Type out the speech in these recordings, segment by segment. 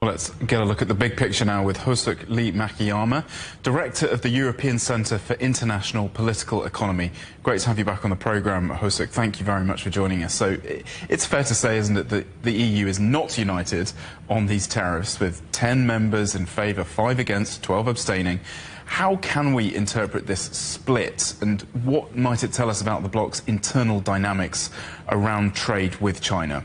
Well, let's get a look at the big picture now with Hosuk Lee-Makiyama, Director of the European Centre for International Political Economy. Great to have you back on the programme, Hosuk. Thank you very much for joining us. So it's fair to say, isn't it, that the EU is not united on these tariffs, with 10 members in favour, 5 against, 12 abstaining. How can we interpret this split, and what might it tell us about the bloc's internal dynamics around trade with China?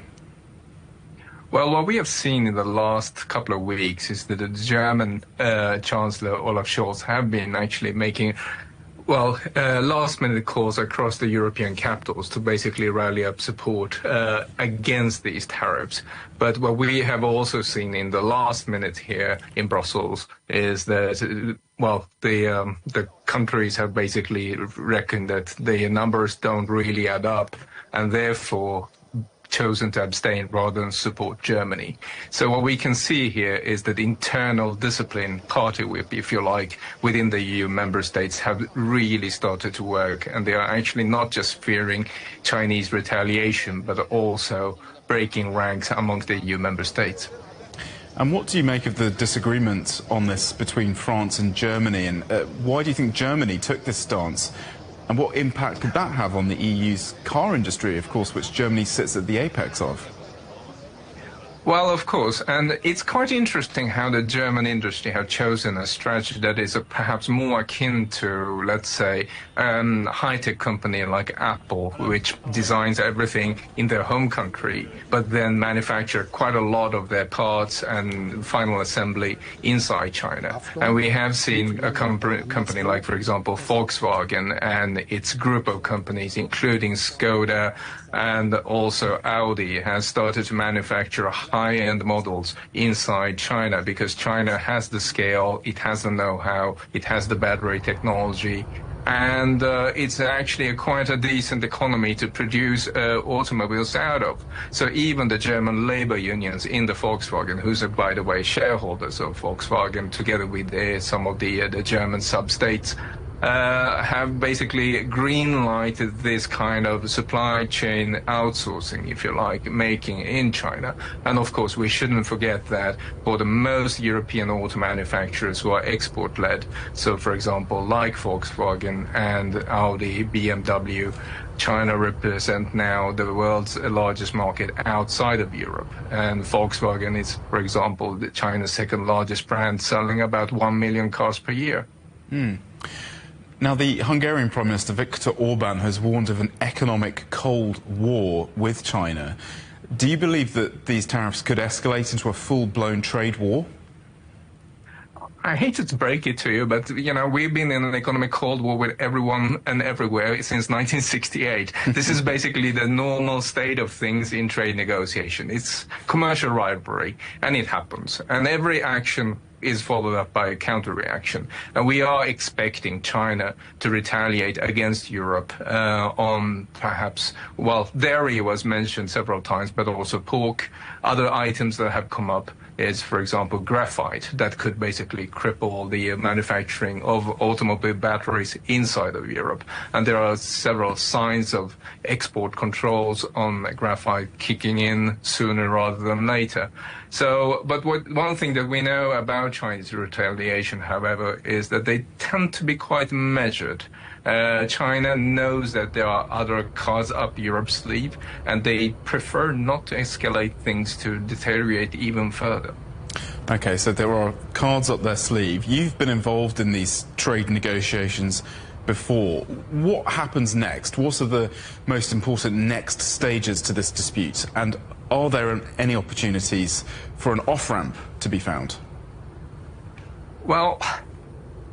Well, what we have seen in the last couple of weeks is that the German Chancellor Olaf Scholz have been actually making, last-minute calls across the European capitals to basically rally up support against these tariffs. But what we have also seen in the last minute here in Brussels is that, the countries have basically reckoned that the numbers don't really add up, and therefore chosen to abstain rather than support Germany. So what we can see here is that internal discipline, party whip, if you like, within the EU member states have really started to work, and they are actually not just fearing Chinese retaliation, but also breaking ranks amongst the EU member states. And what do you make of the disagreement on this between France and Germany, and why do you think Germany took this stance? And what impact could that have on the EU's car industry, of course, which Germany sits at the apex of? Well, of course, and it's quite interesting how the German industry have chosen a strategy that is perhaps more akin to, let's say, a high-tech company like Apple, which designs everything in their home country, but then manufacture quite a lot of their parts and final assembly inside China. And we have seen a company like, for example, Volkswagen and its group of companies, including Skoda and also Audi, has started to manufacture high-end models inside China because China has the scale, it has the know-how, it has the battery technology, and it's actually quite a decent economy to produce automobiles out of. So even the German labor unions in the Volkswagen, who's, by the way, shareholders of Volkswagen, together with some of the German sub-states, have basically green-lighted this kind of supply chain outsourcing, if you like, making in China. And of course, we shouldn't forget that for the most European auto manufacturers who are export-led, so for example, like Volkswagen and Audi, BMW, China represent now the world's largest market outside of Europe. And Volkswagen is, for example, China's second largest brand, selling about 1 million cars per year. Now, the Hungarian Prime Minister Viktor Orban has warned of an economic Cold War with China. Do you believe that these tariffs could escalate into a full-blown trade war? I hate to break it to you, but, we've been in an economic Cold War with everyone and everywhere since 1968. This is basically the normal state of things in trade negotiation. It's commercial rivalry, and it happens. And every action is followed up by a counter-reaction. And we are expecting China to retaliate against Europe on perhaps, dairy was mentioned several times, but also pork. Other items that have come up is, for example, graphite, that could basically cripple the manufacturing of automobile batteries inside of Europe. And there are several signs of export controls on graphite kicking in sooner rather than later. So, but one thing that we know about Chinese retaliation, however, is that they tend to be quite measured. China knows that there are other cards up Europe's sleeve, and they prefer not to escalate things to deteriorate even further. Okay, so there are cards up their sleeve. You've been involved in these trade negotiations before. What happens next? What are the most important next stages to this dispute? And are there any opportunities for an off-ramp to be found? Well,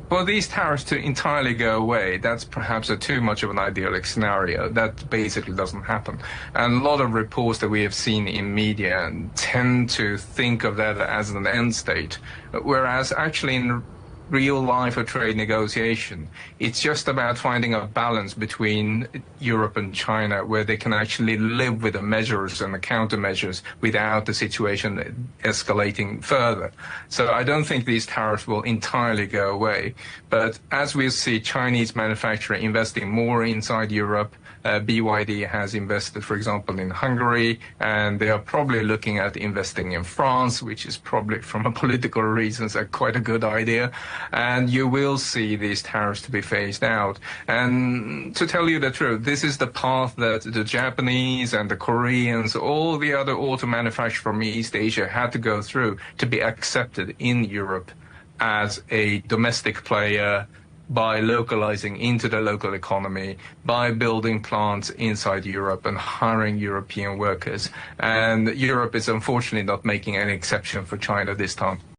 for these tariffs to entirely go away, that's perhaps too much of an idyllic scenario. That basically doesn't happen. And a lot of reports that we have seen in media tend to think of that as an end state, whereas actually in real life or trade negotiation, it's just about finding a balance between Europe and China where they can actually live with the measures and the countermeasures without the situation escalating further. So I don't think these tariffs will entirely go away. But as we see Chinese manufacturers investing more inside Europe, BYD has invested, for example, in Hungary, and they are probably looking at investing in France, which is probably, from a political reasons, quite a good idea. And you will see these tariffs to be phased out. And to tell you the truth, this is the path that the Japanese and the Koreans, all the other auto manufacturers from East Asia had to go through to be accepted in Europe as a domestic player, by localizing into the local economy, by building plants inside Europe and hiring European workers. And Europe is unfortunately not making any exception for China this time.